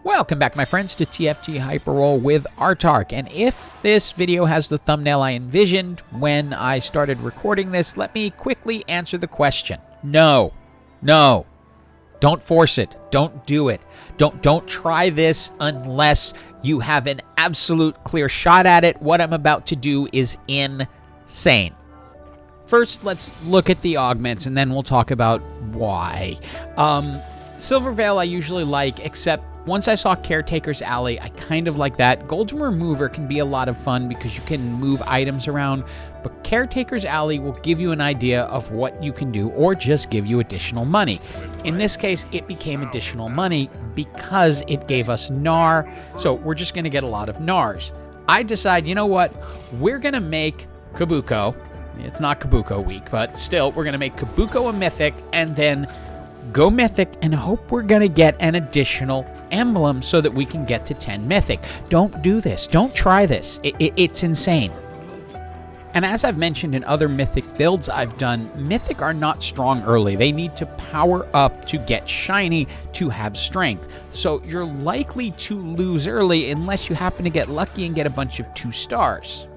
Welcome back, my friends, to TFT Hyper Roll with Autarch. And if this video has the thumbnail I envisioned when I started recording this, let me quickly answer the question. No. Don't force it. Don't do it. Don't try this unless you have an absolute clear shot at it. What I'm about to do is insane. First, let's look at the augments, and then we'll talk about why. Silver Veil I usually like, except once I saw Caretaker's Alley, I kind of like that. Golden Remover can be a lot of fun because you can move items around, but Caretaker's Alley will give you an idea of what you can do or just give you additional money. In this case, it became additional money because it gave us Gnar, so we're just going to get a lot of Gnars. I decide, you know what, we're going to make Kobuko. It's not Kobuko week, but still, we're going to make Kobuko a Mythic, and then go Mythic and hope we're going to get an additional emblem so that we can get to 10 Mythic. Don't do this. Don't try this. It's insane. And as I've mentioned in other Mythic builds I've done, Mythic are not strong early. They need to power up to get shiny to have strength. So you're likely to lose early unless you happen to get lucky and get a bunch of 2 stars.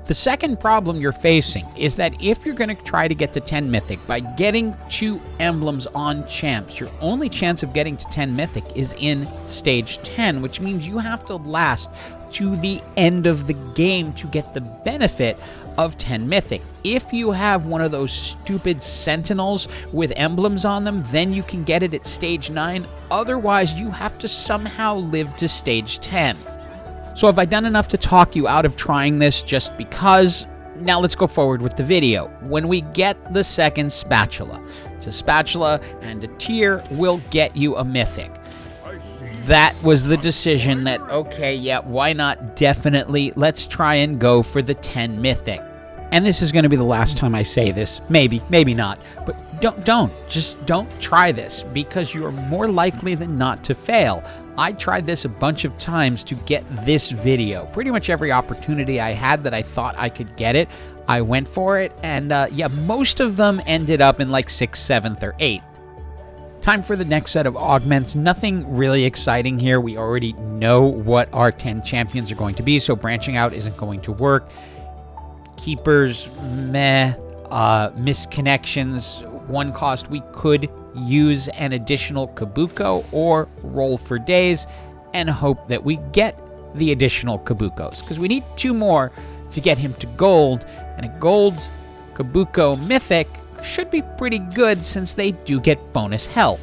The second problem you're facing is that if you're going to try to get to 10 Mythic by getting 2 emblems on champs, your only chance of getting to 10 Mythic is in stage 10, which means you have to last to the end of the game to get the benefit of 10 Mythic. If you have one of those stupid Sentinels with emblems on them, then you can get it at stage 9. Otherwise, you have to somehow live to stage 10. So have I done enough to talk you out of trying this just because? Now let's go forward with the video. When we get the second spatula, it's a spatula and a tier will get you a Mythic. That was the decision that, okay, yeah, why not? Definitely, let's try and go for the 10 Mythic. And this is going to be the last time I say this. Maybe not. But just don't try this because you're more likely than not to fail. I tried this a bunch of times to get this video. Pretty much every opportunity I had that I thought I could get it, I went for it. And yeah, most of them ended up in like 6th, 7th, or 8th. Time for the next set of augments. Nothing really exciting here. We already know what our 10 champions are going to be, so branching out isn't going to work. Keepers, meh. Misconnections, 1 cost. We could use an additional Kobuko or roll for days and hope that we get the additional Kobukos, because we need 2 more to get him to gold, and a gold Kobuko Mythic should be pretty good since they do get bonus health.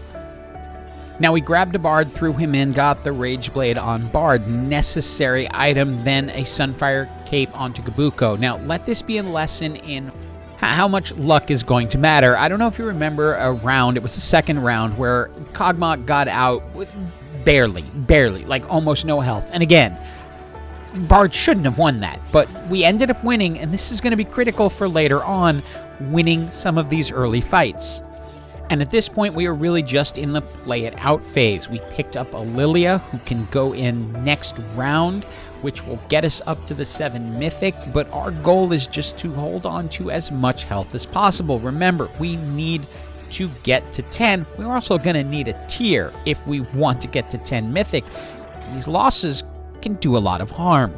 Now we grabbed a Bard, threw him in, got the Rageblade on Bard, necessary item, then a Sunfire Cape onto Kobuko. Now let this be a lesson in how much luck is going to matter. I don't know if you remember a round, it was the second round, where Kog'Maw got out with barely, like almost no health. And again, Bard shouldn't have won that, but we ended up winning, and this is going to be critical for later on, winning some of these early fights. And at this point, we are really just in the play it out phase. We picked up a Lilia, who can go in next round, which will get us up to the 7 Mythic, but our goal is just to hold on to as much health as possible. Remember, we need to get to 10. We're also going to need a tier if we want to get to 10 Mythic. These losses can do a lot of harm.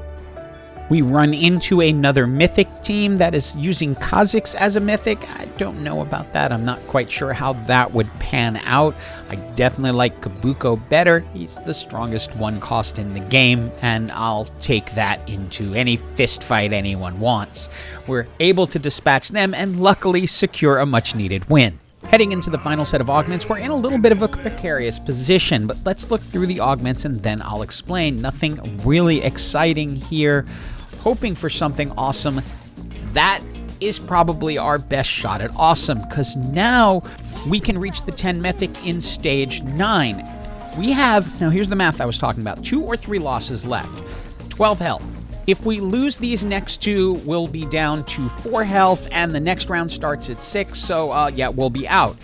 We run into another Mythic team that is using Kha'Zix as a Mythic. I don't know about that. I'm not quite sure how that would pan out. I definitely like Kobuko better. He's the strongest 1 cost in the game, and I'll take that into any fist fight anyone wants. We're able to dispatch them and luckily secure a much-needed win. Heading into the final set of augments, we're in a little bit of a precarious position, but let's look through the augments and then I'll explain. Nothing really exciting here. Hoping for something awesome. That is probably our best shot at awesome, because now we can reach the 10 Mythic in stage 9. We have, now here's the math I was talking about, 2 or 3 losses left, 12 health. If we lose these next 2, we'll be down to 4 health, and the next round starts at 6, so yeah, we'll be out.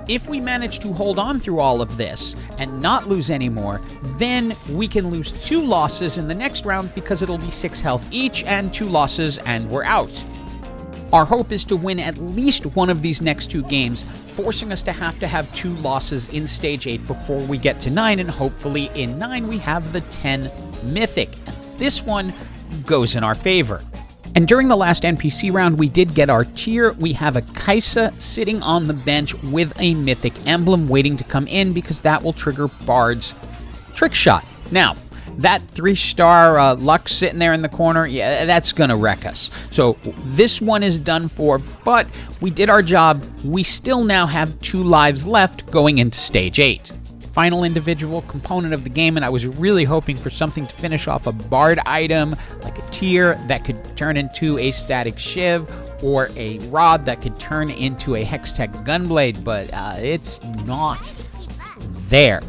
If we manage to hold on through all of this and not lose any more, then we can lose 2 losses in the next round because it'll be 6 health each, and 2 losses and we're out. Our hope is to win at least one of these next 2 games, forcing us to have 2 losses in Stage 8 before we get to 9, and hopefully in 9 we have the 10 Mythic. This one goes in our favor. And during the last NPC round, we did get our tier. We have a Kaisa sitting on the bench with a Mythic emblem waiting to come in because that will trigger Bard's Trick Shot. Now, that 3-star luck sitting there in the corner, yeah, that's going to wreck us. So this one is done for, but we did our job. We still now have 2 lives left going into Stage 8. Final individual component of the game, and I was really hoping for something to finish off a Bard item, like a tier that could turn into a static shiv, or a rod that could turn into a Hextech Gunblade, but it's not there.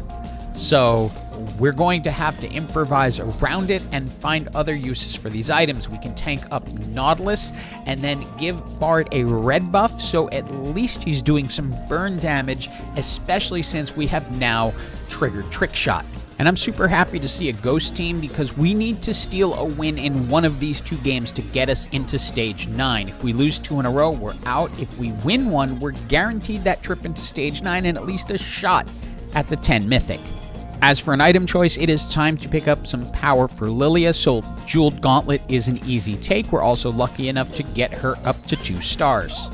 So we're going to have to improvise around it and find other uses for these items. We can tank up Nautilus and then give Bard a red buff, so at least he's doing some burn damage, especially since we have now triggered Trick Shot. And I'm super happy to see a Ghost team because we need to steal a win in one of these 2 games to get us into Stage 9. If we lose 2 in a row, we're out. If we win one, we're guaranteed that trip into Stage 9 and at least a shot at the 10 Mythic. As for an item choice, it is time to pick up some power for Lilia, so Jeweled Gauntlet is an easy take. We're also lucky enough to get her up to 2 stars.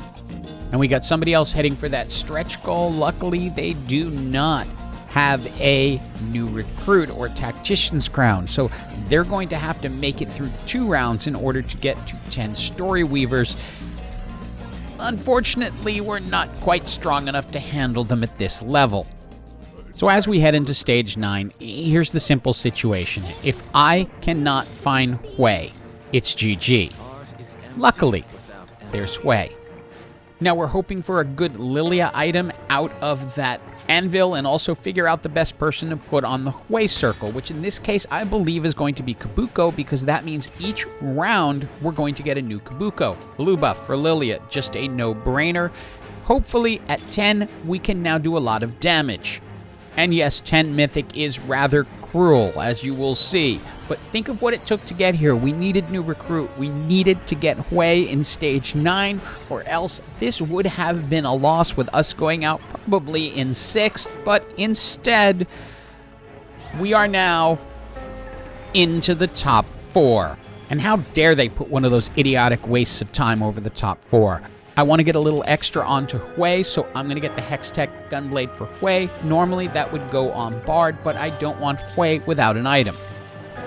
And we got somebody else heading for that stretch goal. Luckily, they do not have a new recruit or tactician's crown, so they're going to have to make it through 2 rounds in order to get to 10 story weavers. Unfortunately, we're not quite strong enough to handle them at this level. So as we head into Stage 9, here's the simple situation. If I cannot find Hui, it's GG. Luckily, there's Hui. Now we're hoping for a good Lilia item out of that anvil and also figure out the best person to put on the Hui circle, which in this case I believe is going to be Kobuko, because that means each round we're going to get a new Kobuko. Blue buff for Lilia, just a no-brainer. Hopefully at 10 we can now do a lot of damage. And yes, 10 Mythic is rather cruel, as you will see. But think of what it took to get here. We needed new recruit. We needed to get Hui in Stage 9, or else this would have been a loss with us going out probably in 6th. But instead, we are now into the top 4. And how dare they put one of those idiotic wastes of time over the top 4. I want to get a little extra onto Hui, so I'm going to get the Hextech Gunblade for Hui. Normally that would go on Bard, but I don't want Hui without an item.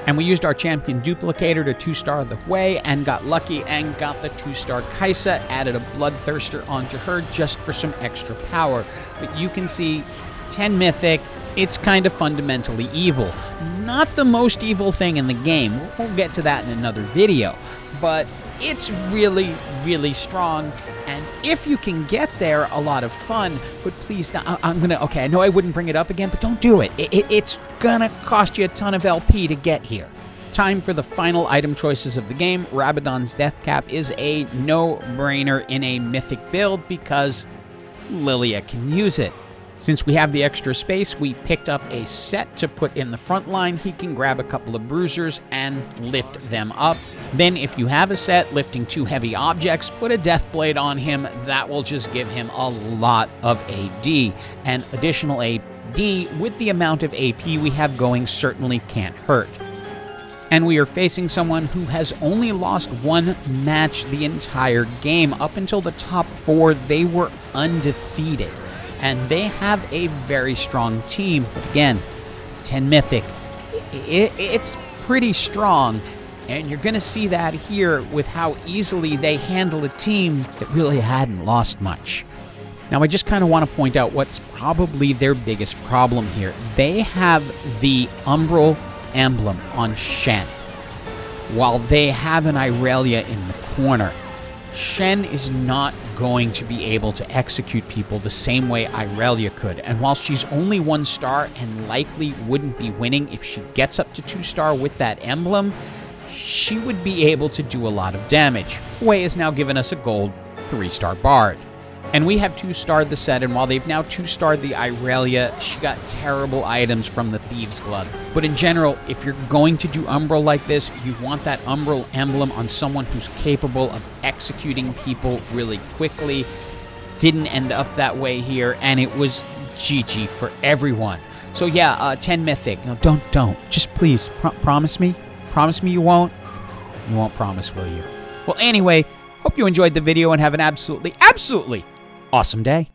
And we used our champion duplicator to 2-star the Hui and got lucky and got the 2-star Kaisa, added a Bloodthirster onto her just for some extra power. But you can see 10 Mythic, it's kind of fundamentally evil. Not the most evil thing in the game. We'll get to that in another video. But it's really, really strong, and if you can get there, a lot of fun. But please, okay, I know I wouldn't bring it up again, but don't do it. It's gonna cost you a ton of LP to get here. Time for the final item choices of the game. Rabadon's Death Cap is a no-brainer in a Mythic build because Lilia can use it. Since we have the extra space, we picked up a set to put in the front line. He can grab a couple of bruisers and lift them up. Then if you have a set lifting 2 heavy objects, put a Deathblade on him. That will just give him a lot of AD. And additional AD with the amount of AP we have going certainly can't hurt. And we are facing someone who has only lost 1 match the entire game. Up until the top 4, they were undefeated. And they have a very strong team. But again, 10 Mythic, it's pretty strong. And you're going to see that here with how easily they handle a team that really hadn't lost much. Now, I just kind of want to point out what's probably their biggest problem here. They have the Umbral emblem on Shen, while they have an Irelia in the corner. Shen is not going to be able to execute people the same way Irelia could, and while she's only 1 star and likely wouldn't be winning, if she gets up to 2-star with that emblem, she would be able to do a lot of damage. Hui has now given us a gold 3-star Bard. And we have 2-starred the set, and while they've now 2-starred the Irelia, she got terrible items from the Thieves' Glove. But in general, if you're going to do Umbral like this, you want that Umbral emblem on someone who's capable of executing people really quickly. Didn't end up that way here, and it was GG for everyone. So yeah, 10 Mythic. No, don't. Just please, promise me. Promise me you won't. You won't promise, will you? Well, anyway, hope you enjoyed the video and have an absolutely awesome day.